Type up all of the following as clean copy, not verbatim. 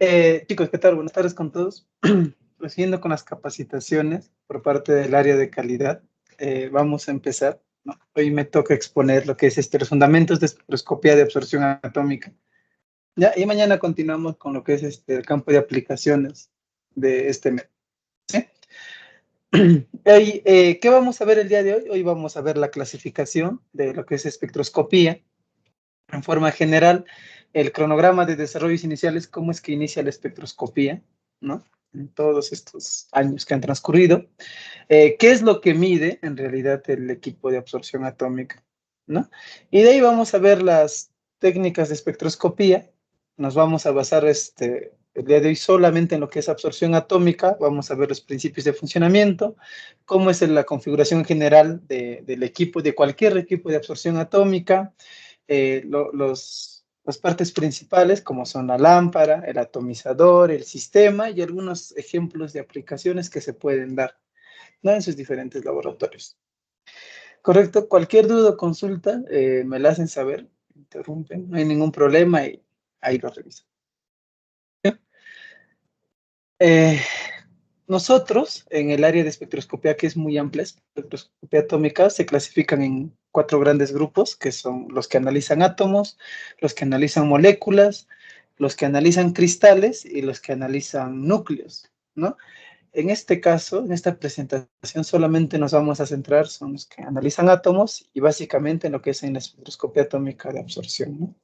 Chicos, ¿qué tal? Buenas tardes con todos. Prosiguiendo con las capacitaciones por parte del área de calidad, vamos a empezar, ¿no? Hoy me toca exponer lo que es los fundamentos de espectroscopía de absorción atómica. ¿Ya? Y mañana continuamos con lo que es el campo de aplicaciones de este método. ¿Sí? ¿Qué vamos a ver el día de hoy? Hoy vamos a ver la clasificación de lo que es espectroscopía. En forma general, el cronograma de desarrollos iniciales, cómo es que inicia la espectroscopía, ¿no? En todos estos años que han transcurrido. ¿Qué es lo que mide en realidad el equipo de absorción atómica, ¿no? Y de ahí vamos a ver las técnicas de espectroscopía. Nos vamos a basar el día de hoy solamente en lo que es absorción atómica. Vamos a ver los principios de funcionamiento, cómo es la configuración general del equipo, de cualquier equipo de absorción atómica, las partes principales, como son la lámpara, el atomizador, el sistema y algunos ejemplos de aplicaciones que se pueden dar, ¿no? En sus diferentes laboratorios. Correcto, cualquier duda o consulta me la hacen saber, interrumpen, no hay ningún problema y ahí lo reviso. Eh, Nosotros, en el área de espectroscopía, que es muy amplia, espectroscopía atómica, se clasifican en 4 grandes grupos, que son los que analizan átomos, los que analizan moléculas, los que analizan cristales y los que analizan núcleos, ¿no? En este caso, en esta presentación, solamente nos vamos a centrar, son los que analizan átomos y básicamente en lo que es en la espectroscopía atómica de absorción, ¿no?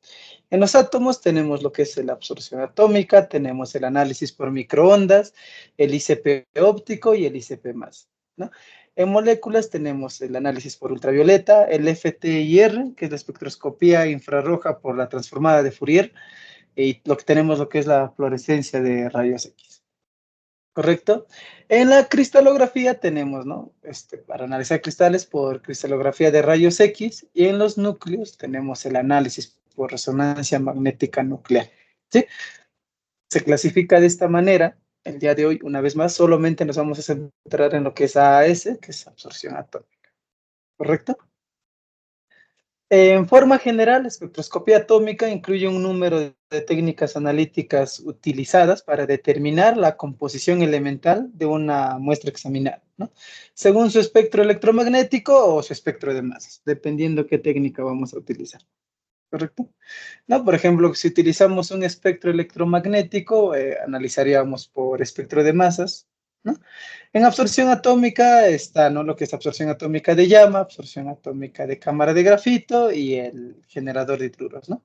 En los átomos tenemos lo que es la absorción atómica, tenemos el análisis por microondas, el ICP óptico y el ICP+, ¿no? En moléculas tenemos el análisis por ultravioleta, el FTIR, que es la espectroscopía infrarroja por la transformada de Fourier, y lo que tenemos lo que es la fluorescencia de rayos X. ¿Correcto? En la cristalografía tenemos, ¿no? Para analizar cristales por cristalografía de rayos X, y en los núcleos tenemos el análisis por resonancia magnética nuclear, ¿sí? Se clasifica de esta manera. El día de hoy, una vez más, solamente nos vamos a centrar en lo que es AAS, que es absorción atómica, ¿correcto? En forma general, la espectroscopía atómica incluye un número de técnicas analíticas utilizadas para determinar la composición elemental de una muestra examinada, ¿no? Según su espectro electromagnético o su espectro de masas, dependiendo qué técnica vamos a utilizar, ¿correcto? ¿No? Por ejemplo, si utilizamos un espectro electromagnético, analizaríamos por espectro de masas, ¿no? En absorción atómica está, ¿no?, lo que es absorción atómica de llama, absorción atómica de cámara de grafito y el generador de hidruros, ¿no?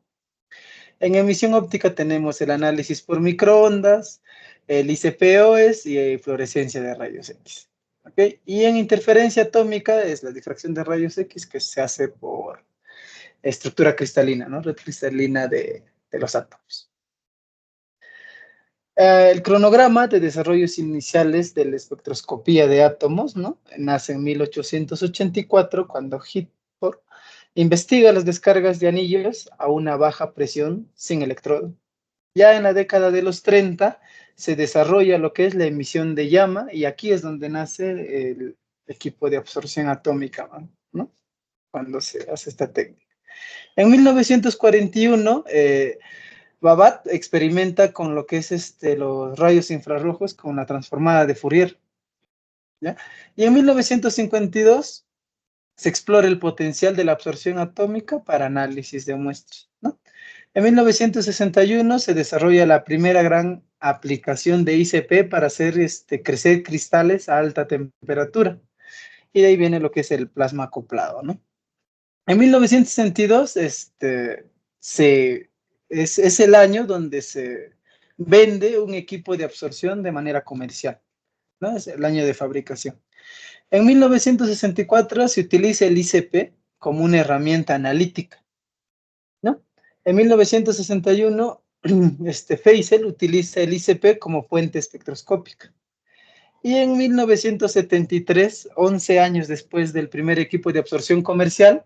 En emisión óptica tenemos el análisis por microondas, el ICP-OS y fluorescencia de rayos X. ¿Okay? Y en interferencia atómica es la difracción de rayos X, que se hace por estructura cristalina, ¿no? Red cristalina de los átomos. El cronograma de desarrollos iniciales de la espectroscopía de átomos, ¿no? Nace en 1884 cuando Hitford investiga las descargas de anillos a una baja presión sin electrodo. Ya en la década de los 30 se desarrolla lo que es la emisión de llama, y aquí es donde nace el equipo de absorción atómica, ¿no? Cuando se hace esta técnica. En 1941, Babat experimenta con lo que es los rayos infrarrojos con la transformada de Fourier, ¿ya? Y en 1952 se explora el potencial de la absorción atómica para análisis de muestras, ¿no? En 1961 se desarrolla la primera gran aplicación de ICP para hacer crecer cristales a alta temperatura. Y de ahí viene lo que es el plasma acoplado, ¿no? En 1962 es el año donde se vende un equipo de absorción de manera comercial, ¿no? Es el año de fabricación. En 1964 se utiliza el ICP como una herramienta analítica, ¿no? En 1961, Feisel utiliza el ICP como fuente espectroscópica. Y en 1973, 11 años después del primer equipo de absorción comercial,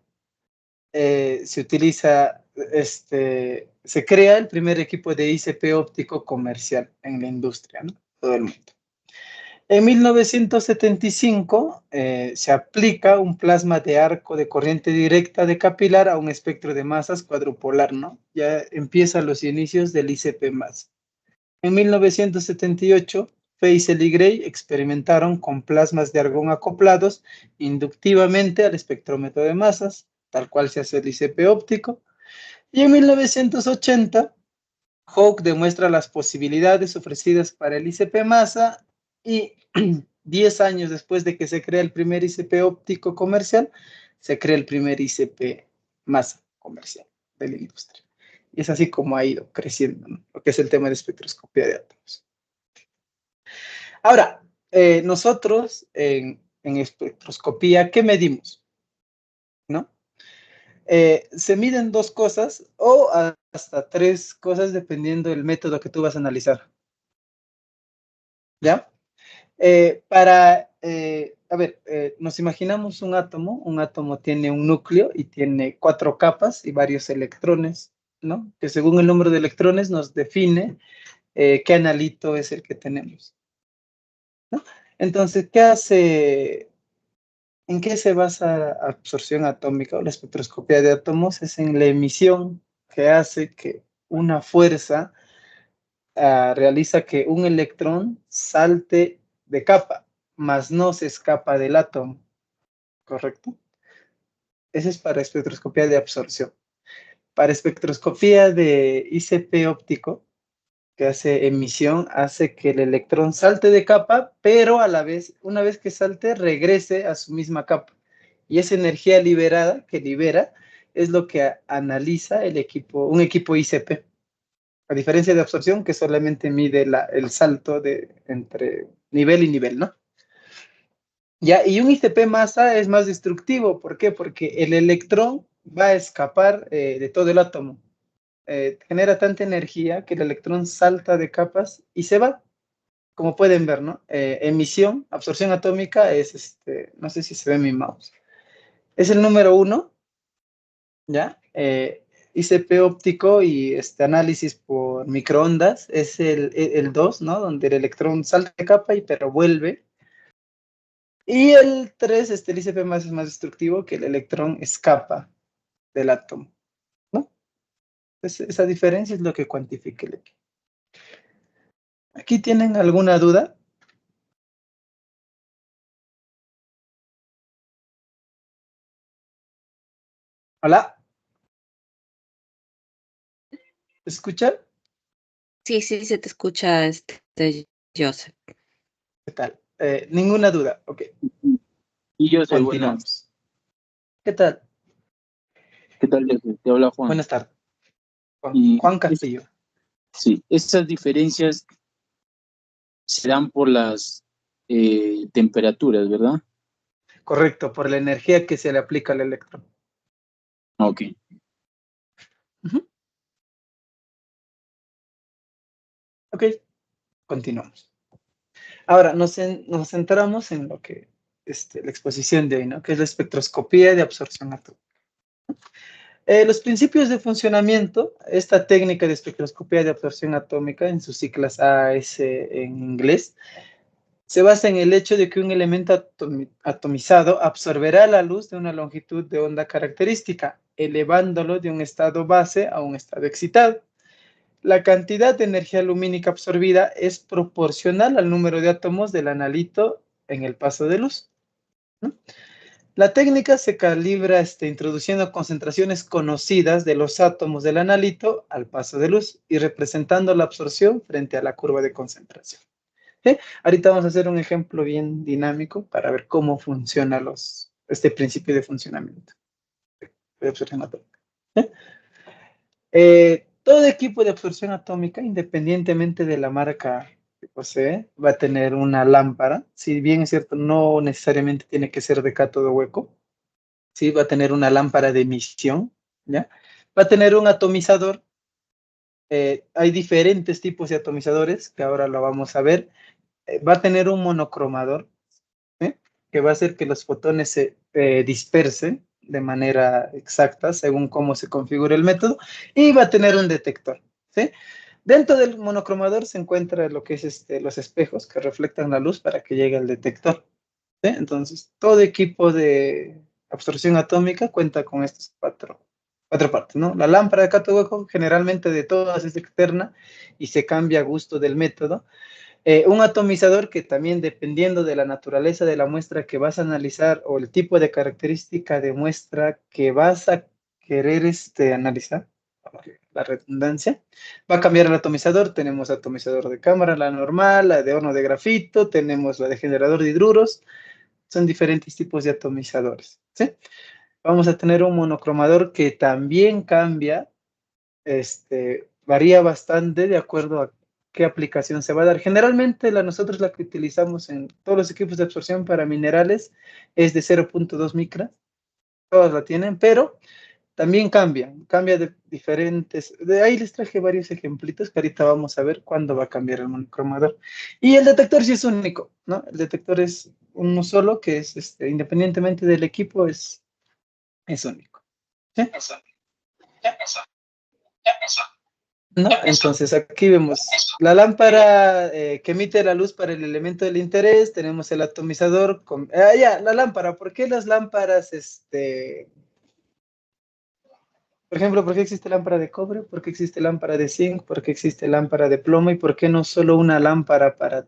se crea el primer equipo de ICP óptico comercial en la industria, ¿no? Todo el mundo. En 1975 se aplica un plasma de arco de corriente directa de capilar a un espectro de masas cuadrupolar, ¿no? Ya empiezan los inicios del ICP+. En 1978, Feisel y Gray experimentaron con plasmas de argón acoplados inductivamente al espectrómetro de masas, tal cual se hace el ICP óptico. Y en 1980, Hawke demuestra las posibilidades ofrecidas para el ICP masa y 10 años después de que se crea el primer ICP óptico comercial, se crea el primer ICP masa comercial de la industria. Y es así como ha ido creciendo, ¿no? Lo que es el tema de espectroscopía de átomos. Ahora, nosotros en espectroscopía, ¿qué medimos? ¿No? Se miden dos cosas o hasta tres cosas dependiendo del método que tú vas a analizar. ¿Ya? Nos imaginamos un átomo tiene un núcleo y tiene 4 capas y varios electrones, ¿no? Que según el número de electrones nos define qué analito es el que tenemos, ¿no? Entonces, ¿qué hace? ¿En qué se basa la absorción atómica o la espectroscopía de átomos? Es en la emisión que hace que una fuerza realiza que un electrón salte de capa, mas no se escapa del átomo, ¿correcto? Ese es para espectroscopía de absorción. Para espectroscopía de ICP óptico, que hace emisión, hace que el electrón salte de capa, pero a la vez, una vez que salte, regrese a su misma capa. Y esa energía liberada, que libera, es lo que analiza un equipo ICP. A diferencia de absorción, que solamente mide el salto entre nivel y nivel, ¿no? Ya, y un ICP masa es más destructivo. ¿Por qué? Porque el electrón va a escapar de todo el átomo. Genera tanta energía que el electrón salta de capas y se va, como pueden ver, ¿no? Emisión, absorción atómica es, no sé si se ve en mi mouse, es el número 1, ¿ya? ICP óptico y análisis por microondas es el 2, ¿no? Donde el electrón salta de capa y pero vuelve. Y el 3, el ICP más es más destructivo, que el electrón escapa del átomo, ¿no? Entonces, esa diferencia es lo que cuantifica el equipo. ¿Aquí tienen alguna duda? Hola, ¿me escuchan? Sí, sí, se te escucha, Joseph. ¿Qué tal? Ninguna duda, ok. Y yo soy buenas. Continuamos. ¿Qué tal? ¿Qué tal, José? Te habla Juan. Buenas tardes. Y Juan Castillo. sí, estas diferencias se dan por las temperaturas, ¿verdad? Correcto, por la energía que se le aplica al electrón. Ok. Uh-huh. Ok, continuamos. Ahora, nos centramos en lo que la exposición de hoy, ¿no? Que es la espectroscopía de absorción atómica. Los principios de funcionamiento, esta técnica de espectroscopía de absorción atómica, en sus siglas AS en inglés, se basa en el hecho de que un elemento atomizado absorberá la luz de una longitud de onda característica, elevándolo de un estado base a un estado excitado. La cantidad de energía lumínica absorbida es proporcional al número de átomos del analito en el paso de luz, ¿no? La técnica se calibra introduciendo concentraciones conocidas de los átomos del analito al paso de luz y representando la absorción frente a la curva de concentración. ¿Sí? Ahorita vamos a hacer un ejemplo bien dinámico para ver cómo funciona este principio de funcionamiento de absorción atómica. ¿Sí? Todo equipo de absorción atómica, independientemente de la marca que posee, va a tener una lámpara. Si bien es cierto, no necesariamente tiene que ser de cátodo hueco. ¿Sí? Va a tener una lámpara de emisión, ¿ya? Va a tener un atomizador. Hay diferentes tipos de atomizadores, que ahora lo vamos a ver. Va a tener un monocromador, ¿sí? Que va a hacer que los fotones se dispersen de manera exacta según cómo se configura el método, y va a tener un detector, ¿sí? Dentro del monocromador se encuentra lo que es los espejos que reflectan la luz para que llegue al detector, ¿sí? Entonces, todo equipo de absorción atómica cuenta con estos cuatro 4 partes, ¿no? La lámpara de cátodo hueco generalmente de todas es externa y se cambia a gusto del método. Un atomizador que también dependiendo de la naturaleza de la muestra que vas a analizar o el tipo de característica de muestra que vas a querer analizar, la redundancia, va a cambiar el atomizador. Tenemos atomizador de cámara, la normal, la de horno de grafito, tenemos la de generador de hidruros, son diferentes tipos de atomizadores, ¿sí? Vamos a tener un monocromador que también cambia, varía bastante de acuerdo a qué aplicación se va a dar. Generalmente nosotros la que utilizamos en todos los equipos de absorción para minerales es de 0.2 micras, todas la tienen, pero también cambia de diferentes, de ahí les traje varios ejemplitos que ahorita vamos a ver cuándo va a cambiar el monocromador. Y el detector sí es único, ¿no? El detector es uno solo, que es, independientemente del equipo, es único. ¿Sí? ¿No? Entonces aquí vemos la lámpara que emite la luz para el elemento del interés, tenemos el atomizador, la lámpara. ¿Por qué las lámparas, por ejemplo, por qué existe lámpara de cobre? ¿Por qué existe lámpara de zinc? ¿Por qué existe lámpara de plomo? ¿Y por qué no solo una lámpara para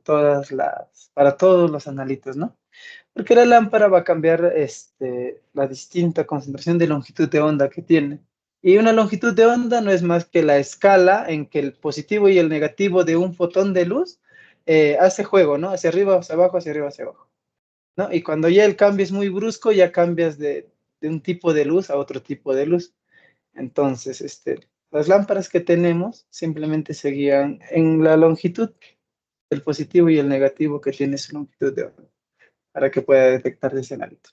para todos los analitos, ¿no? Porque la lámpara va a cambiar la distinta concentración de longitud de onda que tiene. Y una longitud de onda no es más que la escala en que el positivo y el negativo de un fotón de luz hace juego, ¿no? Hacia arriba, hacia abajo, hacia arriba, hacia abajo, ¿no? Y cuando ya el cambio es muy brusco, ya cambias de un tipo de luz a otro tipo de luz. Entonces, las lámparas que tenemos simplemente se guían en la longitud del positivo y el negativo que tiene su longitud de onda, para que pueda detectar ese analito.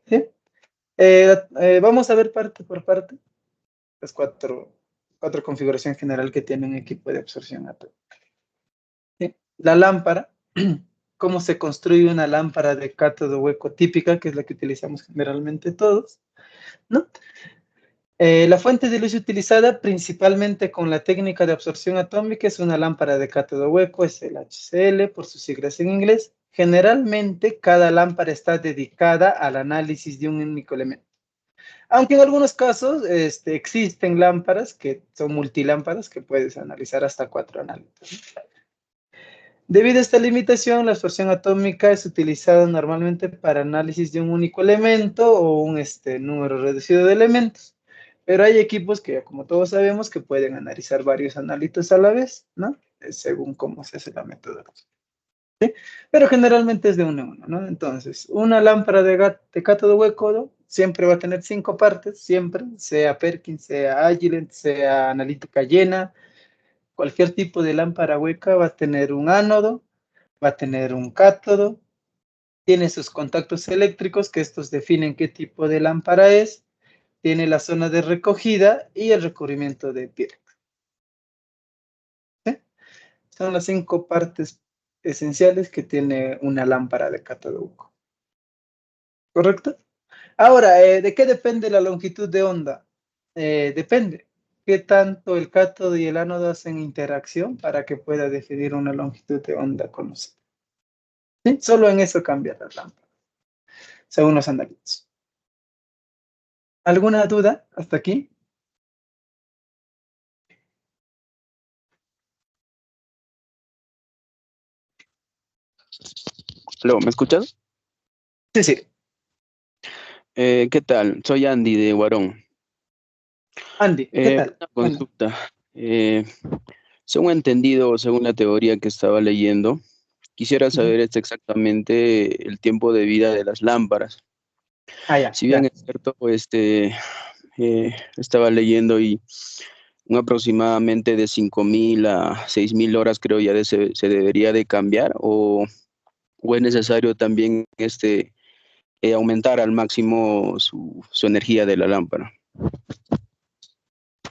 ¿Sí? Vamos a ver parte por parte las cuatro configuraciones general que tiene un equipo de absorción atómica. ¿Sí? La lámpara, cómo se construye una lámpara de cátodo hueco típica, que es la que utilizamos generalmente todos, ¿no? La fuente de luz utilizada principalmente con la técnica de absorción atómica es una lámpara de cátodo hueco, es el HCl por sus siglas en inglés. Generalmente cada lámpara está dedicada al análisis de un único elemento. Aunque en algunos casos existen lámparas que son multilámparas que puedes analizar hasta 4 análisis. Debido a esta limitación, la absorción atómica es utilizada normalmente para análisis de un único elemento o un número reducido de elementos. Pero hay equipos que, como todos sabemos, que pueden analizar varios análitos a la vez, ¿no? Según cómo se hace la metodología. ¿Sí? Pero generalmente es de uno en uno, ¿no? Entonces, una lámpara de cátodo hueco siempre va a tener 5 partes, siempre, sea Perkin, sea Agilent, sea analítica llena, cualquier tipo de lámpara hueca va a tener un ánodo, va a tener un cátodo, tiene sus contactos eléctricos, que estos definen qué tipo de lámpara es, tiene la zona de recogida y el recubrimiento de Pyrex. ¿Sí? Son las 5 partes esenciales que tiene una lámpara de cátodo hueco. ¿Correcto? Ahora, ¿de qué depende la longitud de onda? Depende. ¿Qué tanto el cátodo y el ánodo hacen interacción para que pueda definir una longitud de onda conocida? ¿Sí? Solo en eso cambia la lámpara, según los análisis. ¿Alguna duda hasta aquí? Aló, ¿me escuchas? Sí, sí. ¿Qué tal? Soy Andy de Guarón. Andy, ¿qué tal? Una consulta. Según entendido, según la teoría que estaba leyendo, quisiera saber exactamente el tiempo de vida de las lámparas. Ya. Si bien es cierto, estaba leyendo y un aproximadamente de 5.000 a 6.000 horas creo ya se debería de cambiar o es necesario también aumentar al máximo su energía de la lámpara.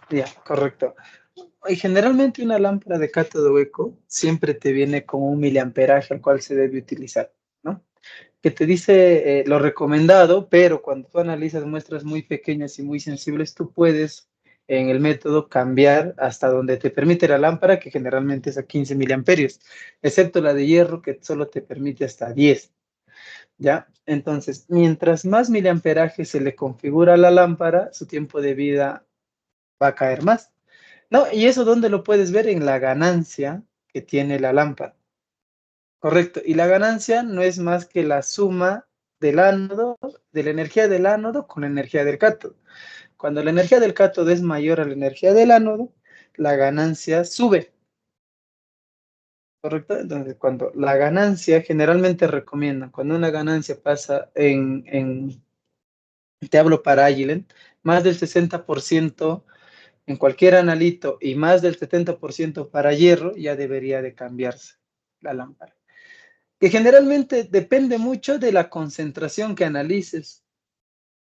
Ya, correcto. Y generalmente una lámpara de cátodo hueco siempre te viene con un miliamperaje al cual se debe utilizar, ¿no? Que te dice lo recomendado, pero cuando tú analizas muestras muy pequeñas y muy sensibles, tú puedes en el método cambiar hasta donde te permite la lámpara, que generalmente es a 15 miliamperios, excepto la de hierro que solo te permite hasta 10. ¿Ya? Entonces, mientras más miliamperaje se le configura a la lámpara, su tiempo de vida va a caer más. ¿No? Y eso, ¿dónde lo puedes ver? En la ganancia que tiene la lámpara. Correcto. Y la ganancia no es más que la suma del ánodo, de la energía del ánodo con la energía del cátodo. Cuando la energía del cátodo es mayor a la energía del ánodo, la ganancia sube. ¿Correcto? Entonces, cuando la ganancia, generalmente recomiendan, cuando una ganancia pasa te hablo para Agilent, más del 60% en cualquier analito y más del 70% para hierro, ya debería de cambiarse la lámpara. Que generalmente depende mucho de la concentración que analices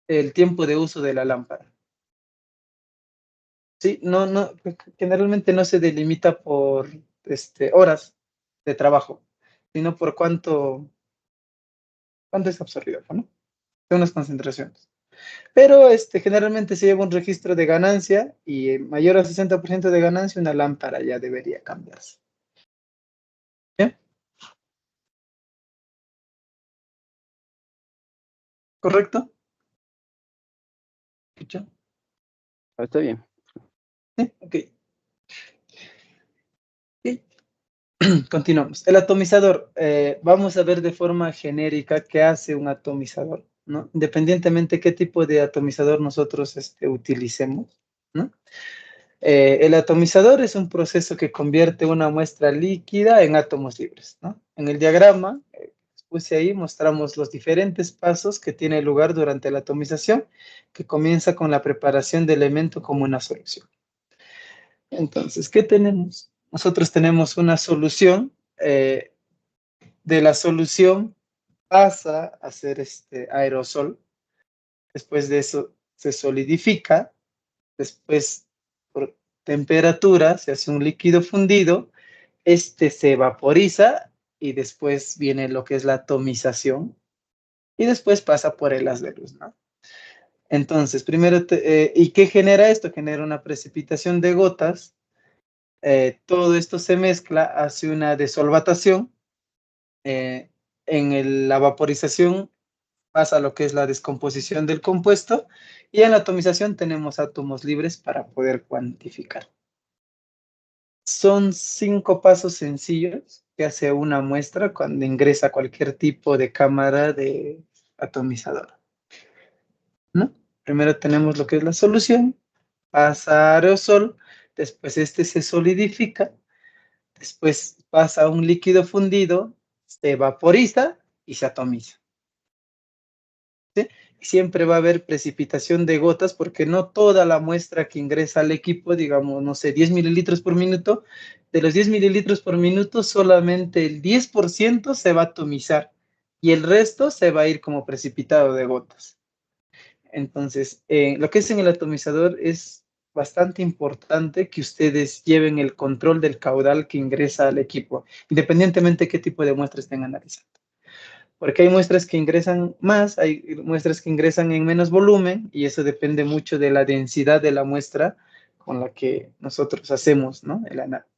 el tiempo de uso de la lámpara. Sí, generalmente no se delimita por horas de trabajo, sino por cuánto es absorbido, ¿no? De unas concentraciones. Pero generalmente se lleva un registro de ganancia y mayor al 60% de ganancia, una lámpara ya debería cambiarse. ¿Bien? ¿Correcto? ¿Escucha? Está bien. Sí, ok. Sí. Continuamos. El atomizador. Vamos a ver de forma genérica qué hace un atomizador, ¿no? Independientemente qué tipo de atomizador nosotros utilicemos, ¿no? El atomizador es un proceso que convierte una muestra líquida en átomos libres, ¿no? En el diagrama, puse ahí, mostramos los diferentes pasos que tiene lugar durante la atomización, que comienza con la preparación de elemento como una solución. Entonces, ¿qué tenemos? Nosotros tenemos una solución. De la solución pasa a ser aerosol. Después de eso se solidifica. Después, por temperatura, se hace un líquido fundido. Se vaporiza y después viene lo que es la atomización. Y después pasa por el haz de luz, ¿no? Entonces, primero, ¿y qué genera esto? Genera una precipitación de gotas. Todo esto se mezcla, hace una desolvatación. La vaporización pasa a lo que es la descomposición del compuesto y en la atomización tenemos átomos libres para poder cuantificar. Son 5 pasos sencillos que hace una muestra cuando ingresa cualquier tipo de cámara de atomizador, ¿no? Primero tenemos lo que es la solución, pasa a aerosol, después se solidifica, después pasa a un líquido fundido, se vaporiza y se atomiza. ¿Sí? Siempre va a haber precipitación de gotas porque no toda la muestra que ingresa al equipo, digamos, no sé, 10 mililitros por minuto, de los 10 mililitros por minuto, solamente el 10% se va a atomizar y el resto se va a ir como precipitado de gotas. Entonces, lo que es en el atomizador es bastante importante que ustedes lleven el control del caudal que ingresa al equipo, independientemente de qué tipo de muestra estén analizando. Porque hay muestras que ingresan más, hay muestras que ingresan en menos volumen, y eso depende mucho de la densidad de la muestra con la que nosotros hacemos, ¿no? El análisis.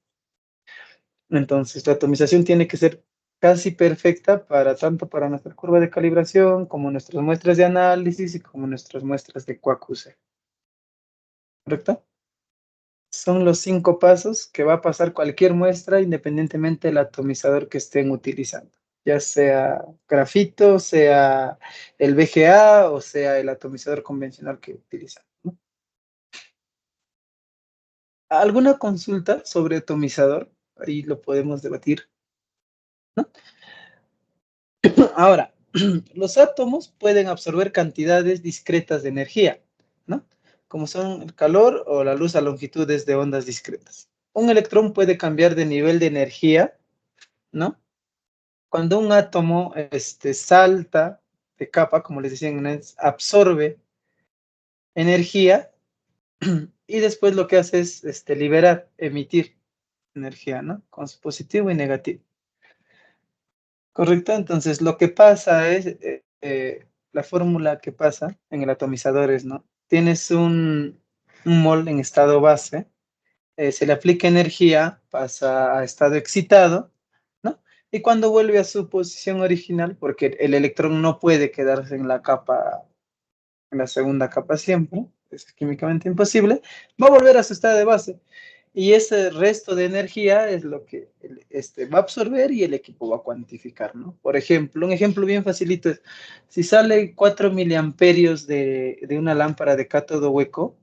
Entonces, la atomización tiene que ser casi perfecta tanto para nuestra curva de calibración, como nuestras muestras de análisis y como nuestras muestras de QAQC. ¿Correcto? Son los 5 pasos que va a pasar cualquier muestra independientemente del atomizador que estén utilizando, ya sea grafito, sea el VGA o sea el atomizador convencional que utilizan, ¿no? ¿Alguna consulta sobre atomizador? Ahí lo podemos debatir, ¿no? Ahora, los átomos pueden absorber cantidades discretas de energía, ¿no? Como son el calor o la luz a longitudes de ondas discretas. Un electrón puede cambiar de nivel de energía, ¿no? Cuando un átomo salta de capa, como les decía en inglés, absorbe energía y después lo que hace es liberar, emitir energía, ¿no? Con su positivo y negativo. ¿Correcto? Entonces, lo que pasa es, la fórmula que pasa en el atomizador es, ¿no? Tienes un mol en estado base, se le aplica energía, pasa a estado excitado, ¿no? Y cuando vuelve a su posición original, porque el electrón no puede quedarse en la capa, en la segunda capa siempre, es químicamente imposible, va a volver a su estado de base. Y ese resto de energía es lo que va a absorber y el equipo va a cuantificar, ¿no? Por ejemplo, un ejemplo bien facilito es, si sale 4 miliamperios de una lámpara de cátodo hueco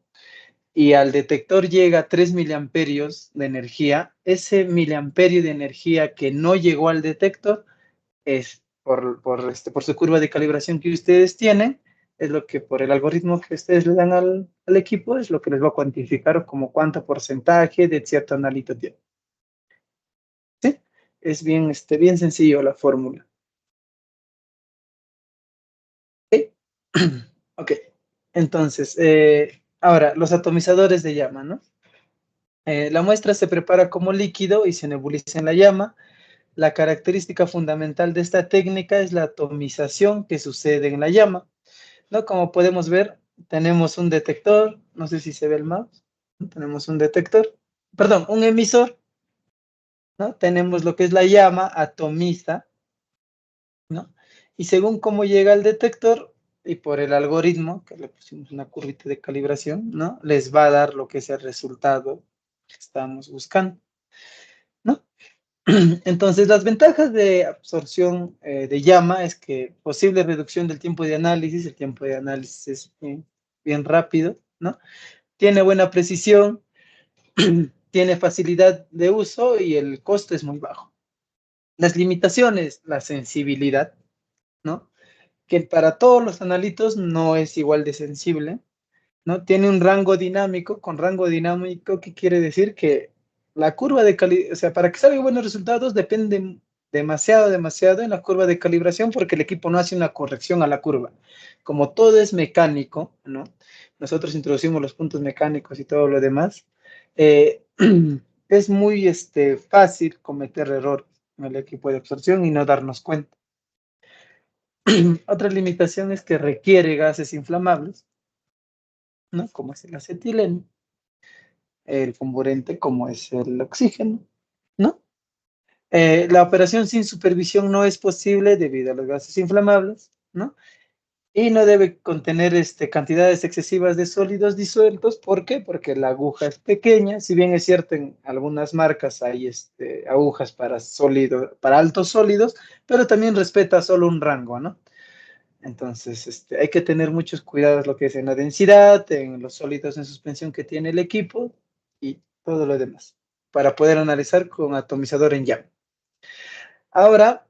y al detector llega 3 miliamperios de energía, ese miliamperio de energía que no llegó al detector es por su curva de calibración que ustedes tienen, es lo que por el algoritmo que ustedes le dan al equipo, es lo que les va a cuantificar como cuánto porcentaje de cierto analito tiene. ¿Sí? Es bien, bien sencillo la fórmula. ¿Sí? Ok. Entonces, ahora, los atomizadores de llama, ¿no? La muestra se prepara como líquido y se nebuliza en la llama. La característica fundamental de esta técnica es la atomización que sucede en la llama, ¿no? Como podemos ver, tenemos un detector, no sé si se ve el mouse, tenemos un detector, perdón, un emisor, ¿no? Tenemos lo que es la llama, atomiza, ¿no? Y según cómo llega al detector y por el algoritmo, que le pusimos una curvita de calibración, ¿no? Les va a dar lo que es el resultado que estamos buscando, ¿no? Entonces, las ventajas de absorción de llama es que posible reducción del tiempo de análisis, el tiempo de análisis es bien rápido, ¿no? Tiene buena precisión, tiene facilidad de uso y el costo es muy bajo. Las limitaciones, la sensibilidad, ¿no? Que para todos los analitos no es igual de sensible, ¿no? Tiene un rango dinámico, con rango dinámico, ¿qué quiere decir? Que la curva de calibración, o sea, para que salgan buenos resultados depende demasiado en la curva de calibración porque el equipo no hace una corrección a la curva. Como todo es mecánico, ¿no? Nosotros introducimos los puntos mecánicos y todo lo demás. Es muy fácil cometer error en el equipo de absorción y no darnos cuenta. Otra limitación es que requiere gases inflamables, ¿no? Como es el acetileno, el comburente como es el oxígeno, ¿no? La operación sin supervisión no es posible debido a los gases inflamables, ¿no? Y no debe contener cantidades excesivas de sólidos disueltos. ¿Por qué? Porque la aguja es pequeña. Si bien es cierto, en algunas marcas hay agujas para altos sólidos, pero también respeta solo un rango, ¿no? Entonces, hay que tener muchos cuidados lo que es en la densidad, en los sólidos en suspensión que tiene el equipo y todo lo demás, para poder analizar con atomizador en llama. Ahora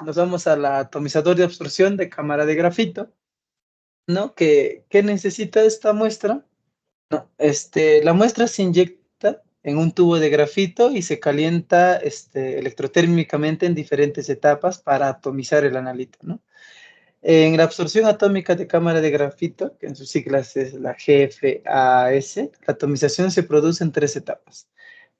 nos vamos al atomizador de absorción de cámara de grafito, ¿no? ¿Qué necesita esta muestra? No, la muestra se inyecta en un tubo de grafito y se calienta electrotérmicamente en diferentes etapas para atomizar el analito, ¿no? En la absorción atómica de cámara de grafito, que en sus siglas es la GFAS, la atomización se produce en 3 etapas.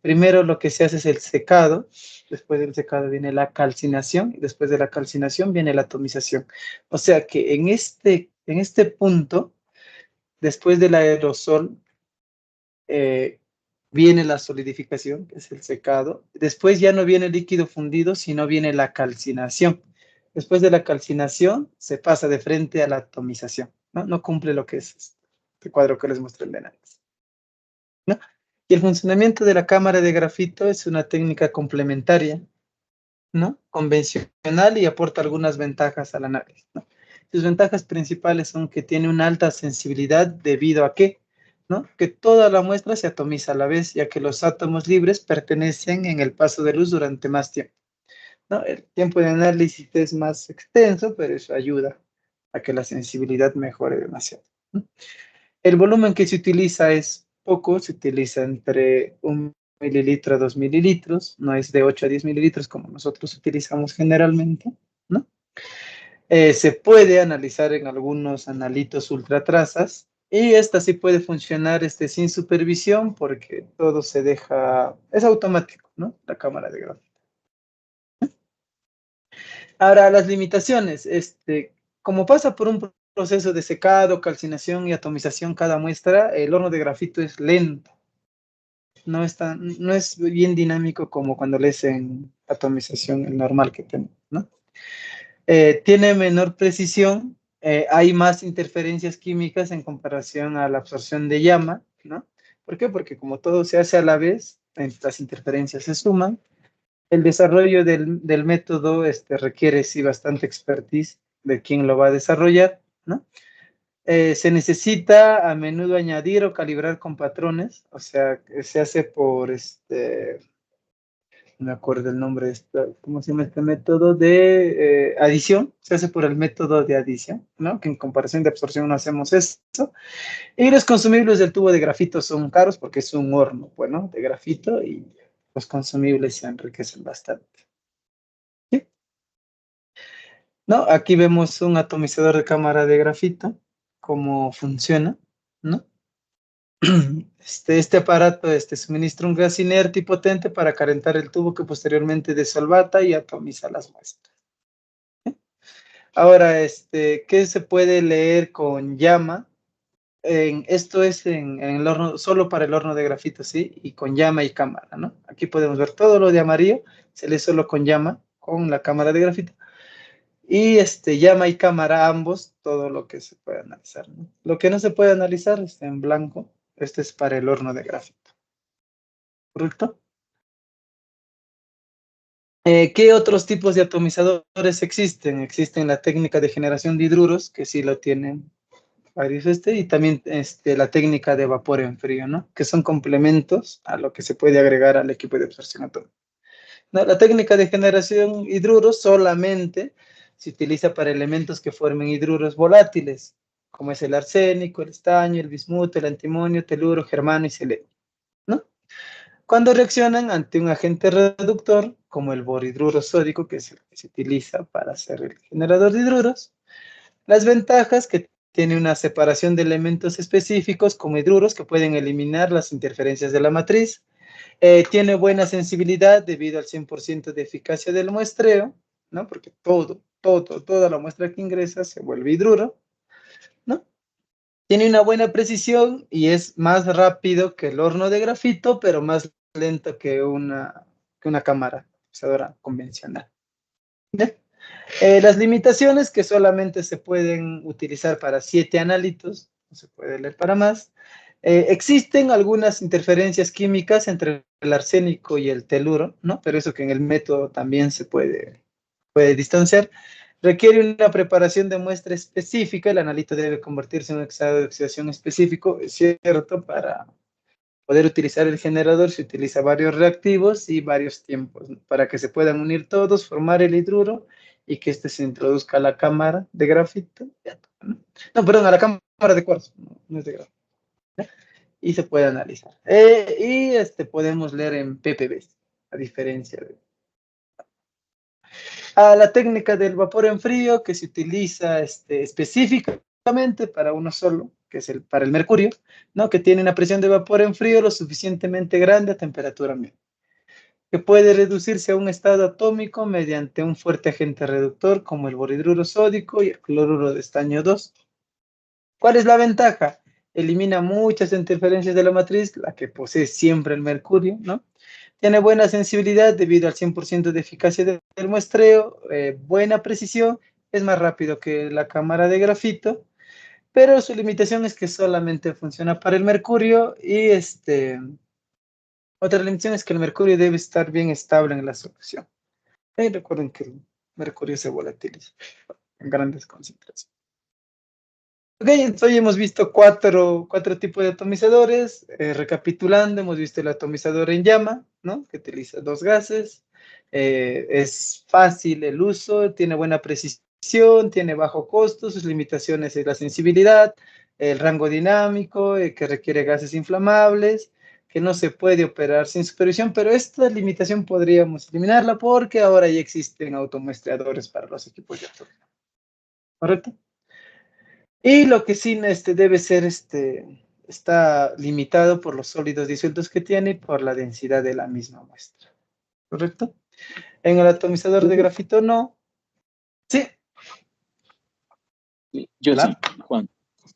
Primero lo que se hace es el secado, después del secado viene la calcinación y después de la calcinación viene la atomización. O sea que en este punto, después del aerosol, viene la solidificación, que es el secado. Después ya no viene el líquido fundido, sino viene la calcinación. Después de la calcinación, se pasa de frente a la atomización, ¿no? No cumple lo que es este cuadro que les mostré el de antes, ¿no? Y el funcionamiento de la cámara de grafito es una técnica complementaria, ¿no? Convencional y aporta algunas ventajas al análisis, ¿no? Sus ventajas principales son que tiene una alta sensibilidad debido a que, ¿no? Que toda la muestra se atomiza a la vez, ya que los átomos libres pertenecen en el paso de luz durante más tiempo, ¿no? El tiempo de análisis es más extenso, pero eso ayuda a que la sensibilidad mejore demasiado, ¿no? El volumen que se utiliza es poco, se utiliza entre 1 mililitro a 2 mililitros, no es de 8 a 10 mililitros como nosotros utilizamos generalmente, ¿no? Se puede analizar en algunos analitos ultratrazas y esta sí puede funcionar sin supervisión porque todo se deja, es automático, ¿no? La cámara de grafito. Ahora, las limitaciones, como pasa por un proceso de secado, calcinación y atomización cada muestra, el horno de grafito es lento. No es bien dinámico como cuando lees en atomización el normal que tenemos, ¿no? Tiene menor precisión, hay más interferencias químicas en comparación a la absorción de llama, ¿no? ¿Por qué? Porque como todo se hace a la vez, las interferencias se suman. El desarrollo del método requiere sí bastante expertise de quien lo va a desarrollar, ¿no? Se necesita a menudo añadir o calibrar con patrones, o sea, se hace por no me acuerdo el nombre de ¿cómo se llama este método? De adición, se hace por el método de adición, ¿no? Que en comparación de absorción no hacemos eso. Y los consumibles del tubo de grafito son caros porque es un horno, bueno, de grafito y los consumibles se enriquecen bastante. ¿Sí? ¿No? Aquí vemos un atomizador de cámara de grafito, cómo funciona, ¿no? Este aparato suministra un gas inerte y potente para calentar el tubo que posteriormente desolvata y atomiza las muestras. Ahora, ¿qué se puede leer con llama? Esto es en el horno, solo para el horno de grafito, ¿sí? Y con llama y cámara, ¿no? Aquí podemos ver todo lo de amarillo, se lee solo con llama, con la cámara de grafito. Y llama y cámara, ambos, todo lo que se puede analizar, ¿no? Lo que no se puede analizar está en blanco, este es para el horno de grafito. ¿Correcto? ¿Qué otros tipos de atomizadores existen? Existen la técnica de generación de hidruros, que sí lo tienen varios y también la técnica de vapor en frío, ¿no? Que son complementos a lo que se puede agregar al equipo de absorción atómica. No, la técnica de generación hidruros solamente se utiliza para elementos que formen hidruros volátiles, como es el arsénico, el estaño, el bismuto, el antimonio, teluro, germano y selenio, ¿no? Cuando reaccionan ante un agente reductor, como el borhidruro sódico, que es el que se utiliza para hacer el generador de hidruros, las ventajas que tiene una separación de elementos específicos como hidruros que pueden eliminar las interferencias de la matriz, tiene buena sensibilidad debido al 100% de eficacia del muestreo, ¿no? Porque toda la muestra que ingresa se vuelve hidruro, ¿no? Tiene una buena precisión y es más rápido que el horno de grafito, pero más lento que una cámara procesadora convencional. ¿Ya? Las limitaciones que solamente se pueden utilizar para 7 análitos, no se puede leer para más. Existen algunas interferencias químicas entre el arsénico y el teluro, ¿no? Pero eso que en el método también se puede distanciar. Requiere una preparación de muestra específica, el analito debe convertirse en un estado de oxidación específico, es cierto, para poder utilizar el generador se utiliza varios reactivos y varios tiempos, ¿no? Para que se puedan unir todos, formar el hidruro y que se introduzca a la cámara de grafito, ¿no? No, perdón, a la cámara de cuarzo, no es de grafito, ¿ya? Y se puede analizar. Y podemos leer en ppb, a diferencia de a la técnica del vapor en frío que se utiliza específicamente para uno solo, que es para el mercurio, ¿no? Que tiene una presión de vapor en frío lo suficientemente grande a temperatura ambiente, que puede reducirse a un estado atómico mediante un fuerte agente reductor como el borhidruro sódico y el cloruro de estaño 2. ¿Cuál es la ventaja? Elimina muchas interferencias de la matriz, la que posee siempre el mercurio, ¿no? Tiene buena sensibilidad debido al 100% de eficacia del muestreo, buena precisión, es más rápido que la cámara de grafito, pero su limitación es que solamente funciona para el mercurio y otra limitación es que el mercurio debe estar bien estable en la solución. Recuerden que el mercurio se volatiliza en grandes concentraciones. Ok, entonces hoy hemos visto cuatro tipos de atomizadores. Recapitulando, hemos visto el atomizador en llama, ¿no? Que utiliza 2 gases. Es fácil el uso, tiene buena precisión, tiene bajo costo. Sus limitaciones es la sensibilidad, el rango dinámico, que requiere gases inflamables, que no se puede operar sin supervisión, pero esta limitación podríamos eliminarla porque ahora ya existen automuestreadores para los equipos de absorción. ¿Correcto? Y lo que sí debe ser, está limitado por los sólidos disueltos que tiene y por la densidad de la misma muestra. ¿Correcto? En el atomizador de grafito no. Sí. Yo ¿Hola? sí, Juan.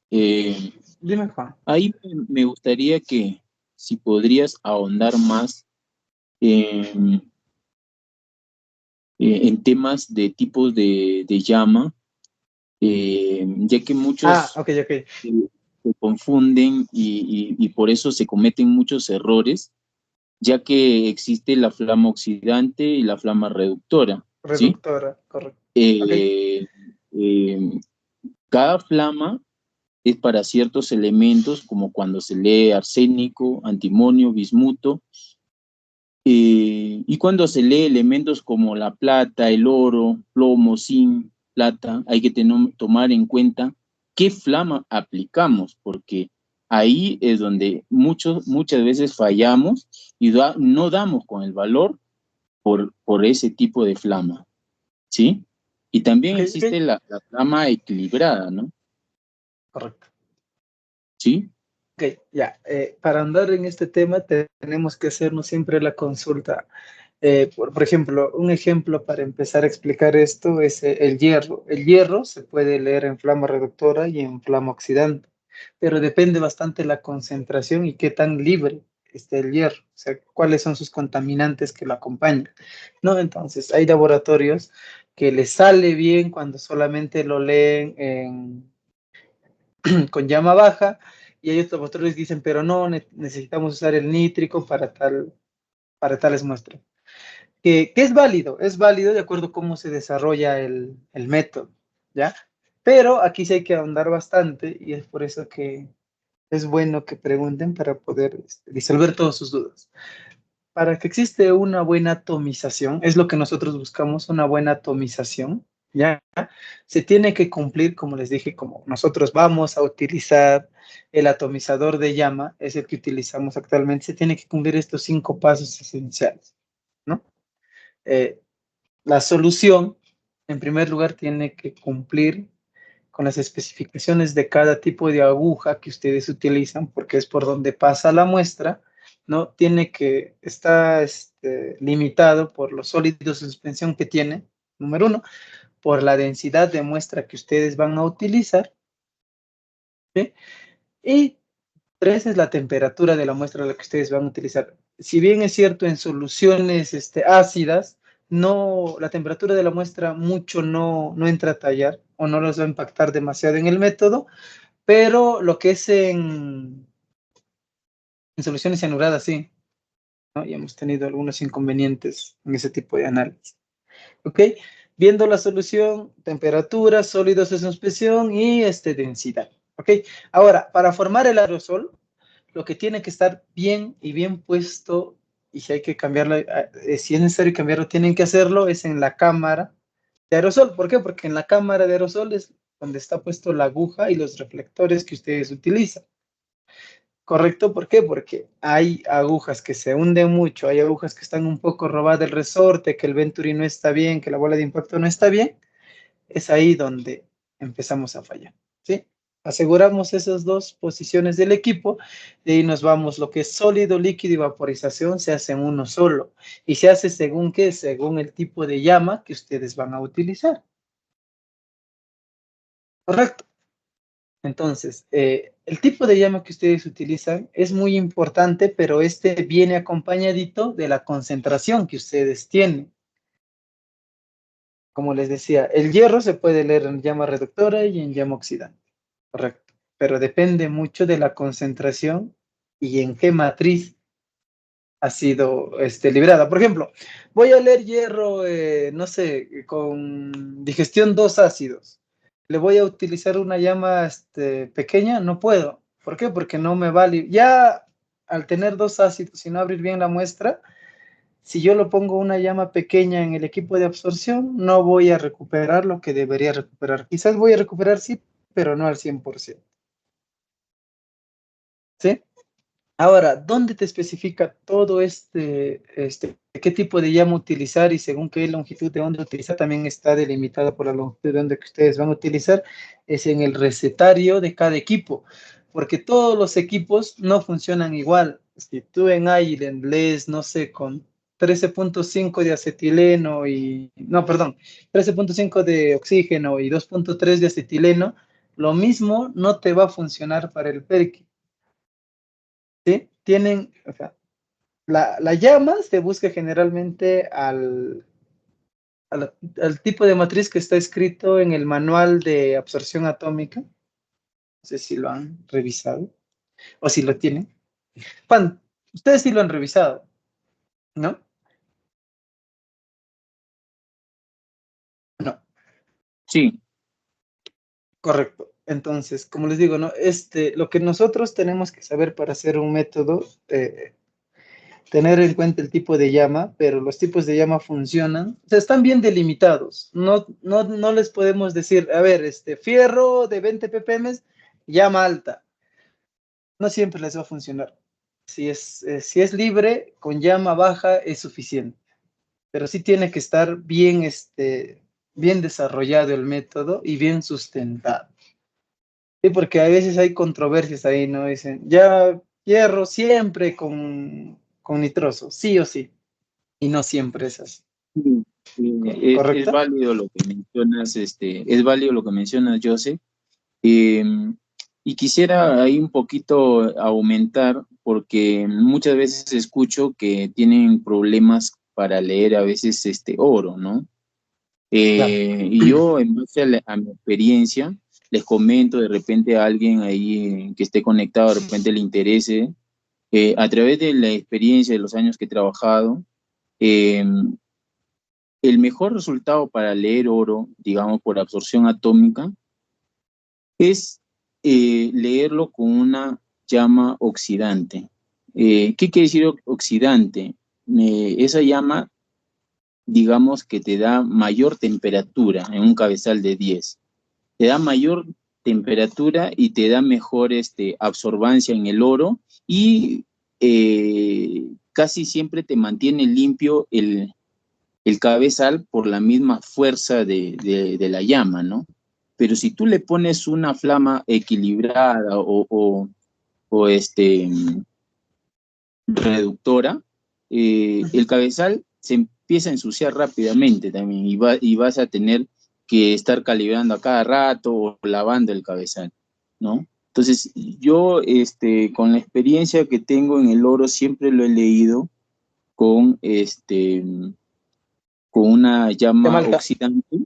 Dime, Juan. Ahí me gustaría que si podrías ahondar más en temas de tipos de llama, ya que muchos Ok. se confunden y por eso se cometen muchos errores, ya que existe la flama oxidante y la flama reductora, ¿sí? Reductora, correcto. Ok. Cada flama es para ciertos elementos, como cuando se lee arsénico, antimonio, bismuto, y cuando se lee elementos como la plata, el oro, plomo, zinc, plata, hay que tomar en cuenta qué flama aplicamos, porque ahí es donde muchas veces fallamos y no damos con el valor por ese tipo de flama, ¿sí? Y también existe Ok. la flama equilibrada, ¿no? Correcto. ¿Sí? Ok, ya. Para andar en este tema tenemos que hacernos siempre la consulta. Por ejemplo, un ejemplo para empezar a explicar esto es el hierro. El hierro se puede leer en flama reductora y en flama oxidante, pero depende bastante la concentración y qué tan libre esté el hierro, o sea, cuáles son sus contaminantes que lo acompañan, ¿no? Entonces, hay laboratorios que les sale bien cuando solamente lo leen con llama baja, y hay otros laboratorios que dicen, pero no, necesitamos usar el nítrico para tales muestras. Que es válido de acuerdo a cómo se desarrolla el método, ¿ya? Pero aquí sí hay que ahondar bastante y es por eso que es bueno que pregunten para poder disolver todas sus dudas. Para que existe una buena atomización, es lo que nosotros buscamos, una buena atomización, ¿ya? Se tiene que cumplir, como les dije, como nosotros vamos a utilizar el atomizador de llama, es el que utilizamos actualmente, se tiene que cumplir estos 5 pasos esenciales, ¿no? La solución, en primer lugar, tiene que cumplir con las especificaciones de cada tipo de aguja que ustedes utilizan, porque es por donde pasa la muestra, ¿no? Tiene que estar limitado por los sólidos de suspensión que tiene, número 1, por la densidad de muestra que ustedes van a utilizar, ¿sí? Y 3 es la temperatura de la muestra a la que ustedes van a utilizar. Si bien es cierto, en soluciones ácidas, no, la temperatura de la muestra mucho no entra a tallar o no los va a impactar demasiado en el método, pero lo que es en soluciones cianuradas, sí, ¿no? Y hemos tenido algunos inconvenientes en ese tipo de análisis. ¿Ok? Viendo la solución, temperatura, sólidos de suspensión y densidad. ¿Ok? Ahora, para formar el aerosol, lo que tiene que estar bien y bien puesto, y si hay que cambiarlo, si es necesario cambiarlo, tienen que hacerlo, es en la cámara de aerosol. ¿Por qué? Porque en la cámara de aerosol es donde está puesto la aguja y los reflectores que ustedes utilizan. ¿Correcto? ¿Por qué? Porque hay agujas que se hunden mucho, hay agujas que están un poco robadas del resorte, que el venturi no está bien, que la bola de impacto no está bien. Es ahí donde empezamos a fallar, ¿sí? Aseguramos esas 2 posiciones del equipo, de ahí nos vamos, lo que es sólido, líquido y vaporización se hace en uno solo, y se hace según qué, según el tipo de llama que ustedes van a utilizar. Correcto. Entonces, el tipo de llama que ustedes utilizan es muy importante, pero viene acompañadito de la concentración que ustedes tienen. Como les decía, el hierro se puede leer en llama reductora y en llama oxidante. Correcto. Pero depende mucho de la concentración y en qué matriz ha sido liberada. Por ejemplo, voy a leer hierro, no sé, con digestión 2 ácidos. ¿Le voy a utilizar una llama pequeña? No puedo. ¿Por qué? Porque no me vale. Ya al tener 2 ácidos y no abrir bien la muestra, si yo lo pongo una llama pequeña en el equipo de absorción, no voy a recuperar lo que debería recuperar. Quizás voy a recuperar, sí, pero no al 100%. ¿Sí? Ahora, ¿dónde te especifica todo qué tipo de llama utilizar y según qué longitud de onda utilizar? También está delimitada por la longitud de onda que ustedes van a utilizar, es en el recetario de cada equipo, porque todos los equipos no funcionan igual. Si tú en Island lees, no sé, con 13.5 de acetileno no, perdón, 13.5 de oxígeno y 2.3 de acetileno, lo mismo no te va a funcionar para el PERC. ¿sí? Tienen, o sea, la llama se busca generalmente al tipo de matriz que está escrito en el manual de absorción atómica. No sé si lo han revisado o si lo tienen. Juan, ustedes sí lo han revisado, ¿no? No, Sí, correcto. Entonces, como les digo, ¿no? Lo que nosotros tenemos que saber para hacer un método, tener en cuenta el tipo de llama, pero los tipos de llama funcionan, o sea, están bien delimitados. No les podemos decir, a ver, fierro de 20 ppm, llama alta. No siempre les va a funcionar. Si es libre, con llama baja es suficiente, pero sí tiene que estar bien, bien desarrollado el método y bien sustentado. Sí, porque a veces hay controversias ahí, ¿no? Dicen, ya hierro siempre con nitroso, sí o sí, y no siempre es así. sí, es ¿Correcto? válido lo que mencionas, es válido lo que mencionas, Joseph. Eh, y quisiera ahí un poquito aumentar, porque muchas veces escucho que tienen problemas para leer a veces oro, ¿no? Claro. Y yo, en base a mi experiencia, les comento de repente a alguien ahí que esté conectado, de repente le interese, a través de la experiencia de los años que he trabajado, eh, el mejor resultado para leer oro, digamos, por absorción atómica, es leerlo con una llama oxidante. ¿Qué quiere decir oxidante? Esa llama, digamos que te da mayor temperatura en un cabezal de 10. Te da mayor temperatura y te da mejor absorbancia en el oro y casi siempre te mantiene limpio el cabezal por la misma fuerza de la llama, ¿no? Pero si tú le pones una flama equilibrada o reductora, el cabezal se empieza a ensuciar rápidamente también y vas a tener que estar calibrando a cada rato o lavando el cabezal, ¿no? Entonces, yo con la experiencia que tengo en el oro siempre lo he leído con, con una De llama Malta. oxidante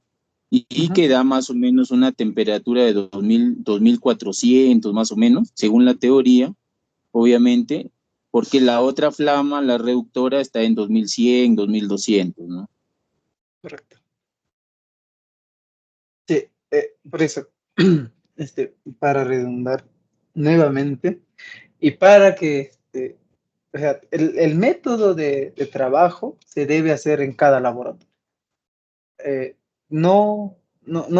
y Ujú. que da más o menos una temperatura de 2400 más o menos, según la teoría, obviamente, porque la otra flama, la reductora, está en 2100, 2200, ¿no? Correcto. Sí, por eso, para redundar nuevamente y para que, o sea, el método de trabajo se debe hacer en cada laboratorio. eh, no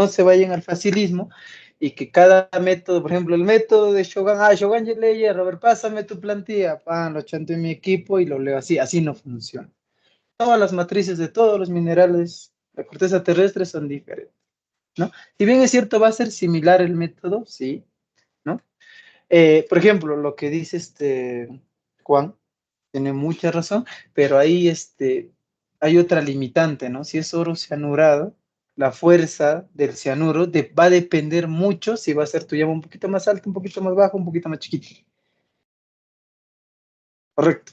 se vayan al facilismo y que cada método, por ejemplo, el método de Shogun, Shogun Layer, Robert, pásame tu plantilla, lo chanto en mi equipo y lo leo así no funciona. Todas las matrices de todos los minerales, la corteza terrestre son diferentes, ¿no? Si bien es cierto, va a ser similar el método, sí, ¿no? Por ejemplo, lo que dice Juan, tiene mucha razón, pero ahí hay otra limitante, ¿no? Si es oro cianurado, la fuerza del cianuro va a depender mucho si va a ser tu llama un poquito más alta, un poquito más baja, un poquito más chiquita. Correcto.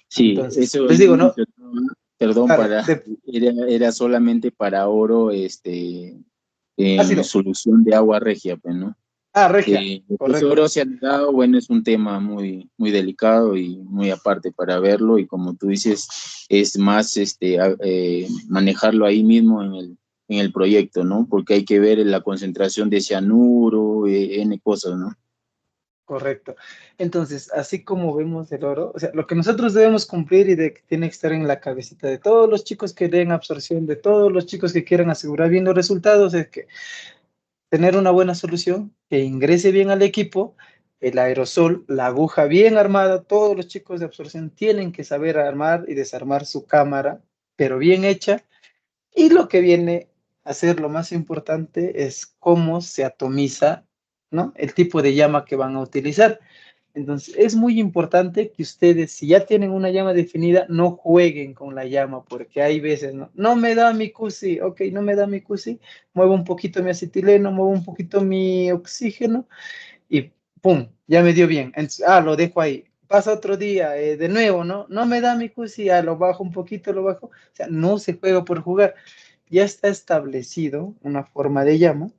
Sí, Entonces, eso les yo digo, ¿no? mencionaba, perdón, Claro, era solamente para oro, en ácido. solución de agua regia, pues, ¿no? Regia, Ese correcto. oro se ha dado, bueno, es un tema muy, muy delicado y muy aparte para verlo y como tú dices, es más manejarlo ahí mismo en el proyecto, ¿no? Porque hay que ver la concentración de cianuro, N cosas, ¿no? Correcto. Entonces, así como vemos el oro, o sea, lo que nosotros debemos cumplir y que tiene que estar en la cabecita de todos los chicos que den absorción, de todos los chicos que quieran asegurar bien los resultados, es que tener una buena solución, que ingrese bien al equipo, el aerosol, la aguja bien armada, todos los chicos de absorción tienen que saber armar y desarmar su cámara, pero bien hecha. Y lo que viene a ser lo más importante es cómo se atomiza, ¿no? El tipo de llama que van a utilizar. Entonces, es muy importante que ustedes, si ya tienen una llama definida, no jueguen con la llama, porque hay veces, no me da mi QC, ok, no me da mi QC, muevo un poquito mi acetileno, muevo un poquito mi oxígeno y ¡pum! Ya me dio bien. Entonces, lo dejo ahí. pasa otro día, de nuevo, ¿no? No me da mi CUSI, ya lo bajo un poquito, lo bajo. O sea, no se juega por jugar. Ya está establecido una forma de llama,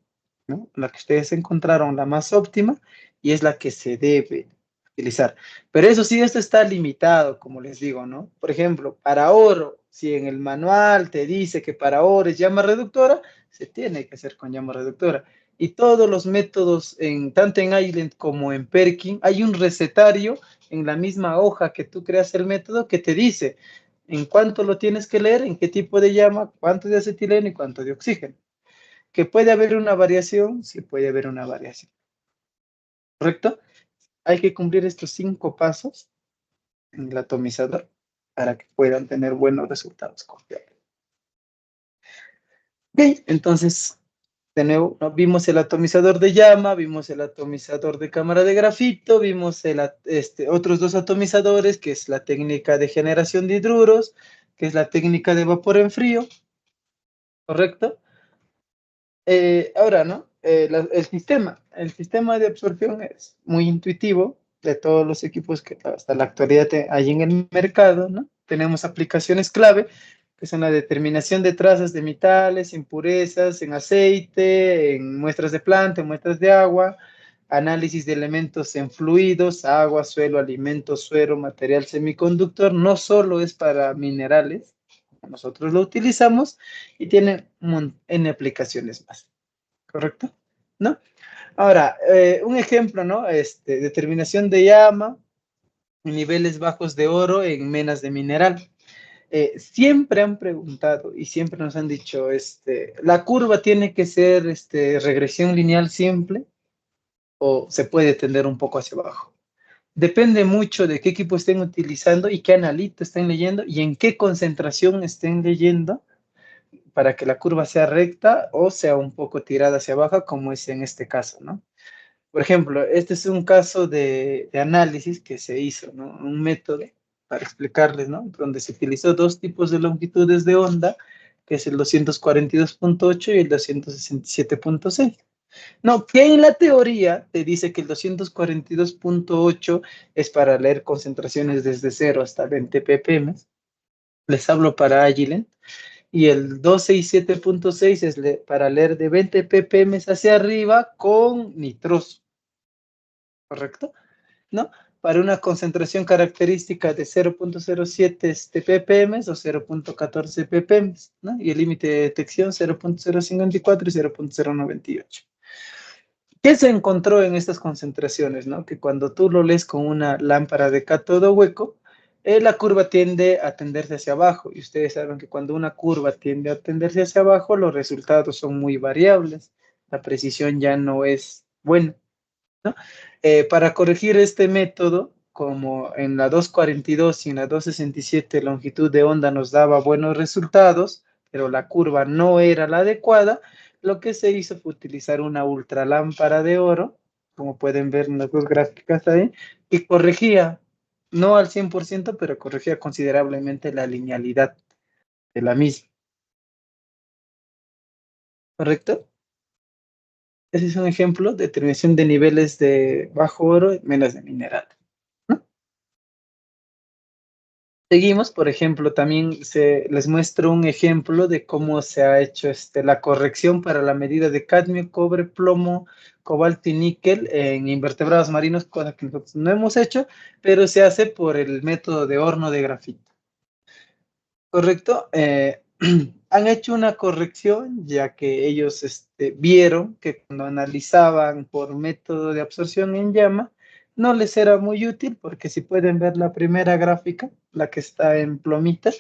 ¿no? La que ustedes encontraron la más óptima y es la que se debe utilizar. Pero eso sí, esto está limitado, como les digo, ¿no? Por ejemplo, para oro, si en el manual te dice que para oro es llama reductora, se tiene que hacer con llama reductora. Y todos los métodos, tanto en Island como en Perkin, hay un recetario en la misma hoja que tú creas el método que te dice en cuánto lo tienes que leer, en qué tipo de llama, cuánto de acetileno y cuánto de oxígeno. ¿Que puede haber una variación? Sí, puede haber una variación. ¿Correcto? Hay que cumplir estos 5 pasos en el atomizador para que puedan tener buenos resultados confiables. Ok, entonces, de nuevo, ¿no? Vimos el atomizador de llama, vimos el atomizador de cámara de grafito, vimos otros 2 atomizadores, que es la técnica de generación de hidruros, que es la técnica de vapor en frío, ¿correcto? Ahora, ¿no? El sistema de absorción es muy intuitivo de todos los equipos que hasta la actualidad hay en el mercado, ¿no? Tenemos aplicaciones clave, que son la determinación de trazas de metales, impurezas en aceite, en muestras de planta, en muestras de agua, análisis de elementos en fluidos, agua, suelo, alimento, suero, material semiconductor. No solo es para minerales, nosotros lo utilizamos y tiene N aplicaciones más, ¿correcto? ¿No? Ahora, un ejemplo, ¿no? Determinación de llama, niveles bajos de oro en menas de mineral. Siempre han preguntado y siempre nos han dicho, ¿la curva tiene que ser regresión lineal simple o se puede tender un poco hacia abajo? Depende mucho de qué equipo estén utilizando y qué analito estén leyendo y en qué concentración estén leyendo para que la curva sea recta o sea un poco tirada hacia abajo, como es en este caso, ¿no? Por ejemplo, este es un caso de análisis que se hizo, ¿no? Un método para explicarles, ¿no? Donde se utilizó 2 tipos de longitudes de onda, que es el 242.8 y el 267.6. No, que en la teoría te dice que el 242.8 es para leer concentraciones desde 0 hasta 20 ppm. Les hablo para Agilent. Y el 267.6 es para leer de 20 ppm hacia arriba con nitroso. ¿Correcto? ¿No? Para una concentración característica de 0.07 ppm o 0.14 ppm, ¿no? Y el límite de detección 0.054 y 0.098. ¿Qué se encontró en estas concentraciones, no? Que cuando tú lo lees con una lámpara de cátodo hueco, la curva tiende a tenderse hacia abajo. Y ustedes saben que cuando una curva tiende a tenderse hacia abajo, los resultados son muy variables. La precisión ya no es buena, ¿no? Para corregir este método, como en la 242 y en la 267 longitud de onda nos daba buenos resultados, pero la curva no era la adecuada, lo que se hizo fue utilizar una ultralámpara de oro, como pueden ver en las 2 gráficas ahí, y corregía, no al 100%, pero corregía considerablemente la linealidad de la misma. ¿Correcto? Ese es un ejemplo de determinación de niveles de bajo oro en menas de mineral. Seguimos, por ejemplo, también les muestro un ejemplo de cómo se ha hecho la corrección para la medida de cadmio, cobre, plomo, cobalto y níquel en invertebrados marinos, cosa que nosotros no hemos hecho, pero se hace por el método de horno de grafito. ¿Correcto? Han hecho una corrección, ya que ellos vieron que cuando analizaban por método de absorción en llama, no les era muy útil, porque si pueden ver la primera gráfica, la que está en plomita,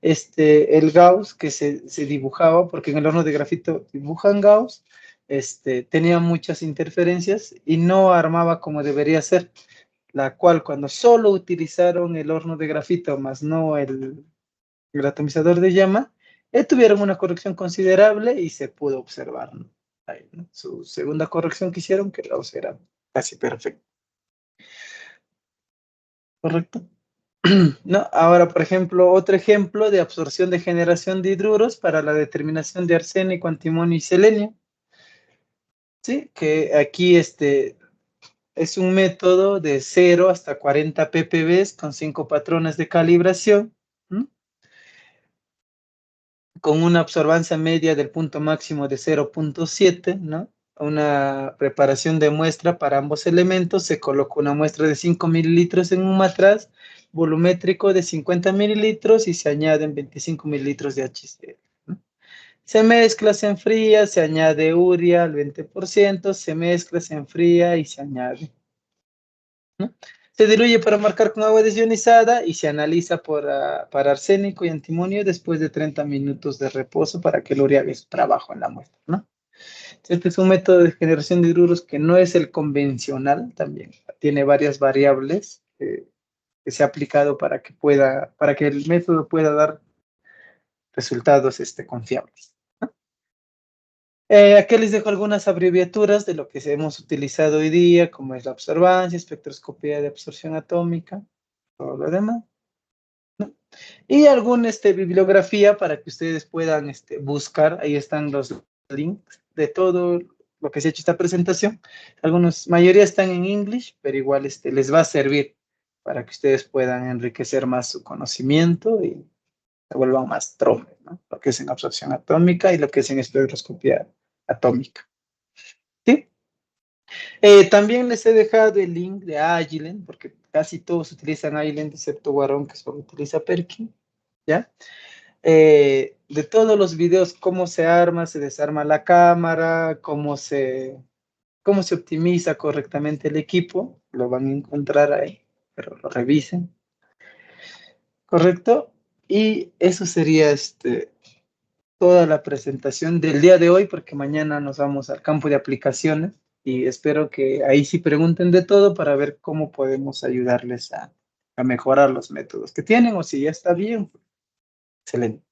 el Gauss que se dibujaba, porque en el horno de grafito dibujan Gauss, tenía muchas interferencias y no armaba como debería ser, la cual cuando solo utilizaron el horno de grafito, más no el atomizador de llama, tuvieron una corrección considerable y se pudo observar, ¿no? Ahí, ¿no? Su segunda corrección que hicieron, que Gauss era casi perfecto. ¿Correcto? ¿No? Ahora, por ejemplo, otro ejemplo de absorción de generación de hidruros para la determinación de arsénico, antimonio y selenio. ¿Sí? Que aquí Es un método de 0 hasta 40 ppb con 5 patrones de calibración, con una absorbancia media del punto máximo de 0.7, ¿no? Una preparación de muestra para ambos elementos. Se coloca una muestra de 5 mililitros en un matraz volumétrico de 50 mililitros y se añaden 25 mililitros de HCl, ¿no? Se mezcla, se enfría, se añade urea al 20%, se mezcla, se enfría y se añade, ¿no? Se diluye para marcar con agua desionizada y se analiza para arsénico y antimonio después de 30 minutos de reposo para que el urea haga su trabajo en la muestra, ¿no? Este es un método de generación de hidruros que no es el convencional, también tiene varias variables que se ha aplicado para que el método pueda dar resultados confiables. Aquí les dejo algunas abreviaturas de lo que hemos utilizado hoy día, como es la absorbancia, espectroscopía de absorción atómica, todo lo demás, ¿no? Y alguna bibliografía para que ustedes puedan buscar. Ahí están los links de todo lo que se ha hecho esta presentación. Mayoría están en English, pero igual les va a servir para que ustedes puedan enriquecer más su conocimiento y se vuelvan más tromes, ¿no? Lo que es en absorción atómica y lo que es en espectroscopía atómica. ¿Sí? También les he dejado el link de Agilent, porque casi todos utilizan Agilent, excepto Guarón, que solo utiliza Perkin, ¿ya? De todos los videos, cómo se arma, se desarma la cámara, cómo se optimiza correctamente el equipo, lo van a encontrar ahí, pero lo revisen. ¿Correcto? Y eso sería toda la presentación del día de hoy, porque mañana nos vamos al campo de aplicaciones y espero que ahí sí pregunten de todo para ver cómo podemos ayudarles a mejorar los métodos que tienen, o si ya está bien. Excelente.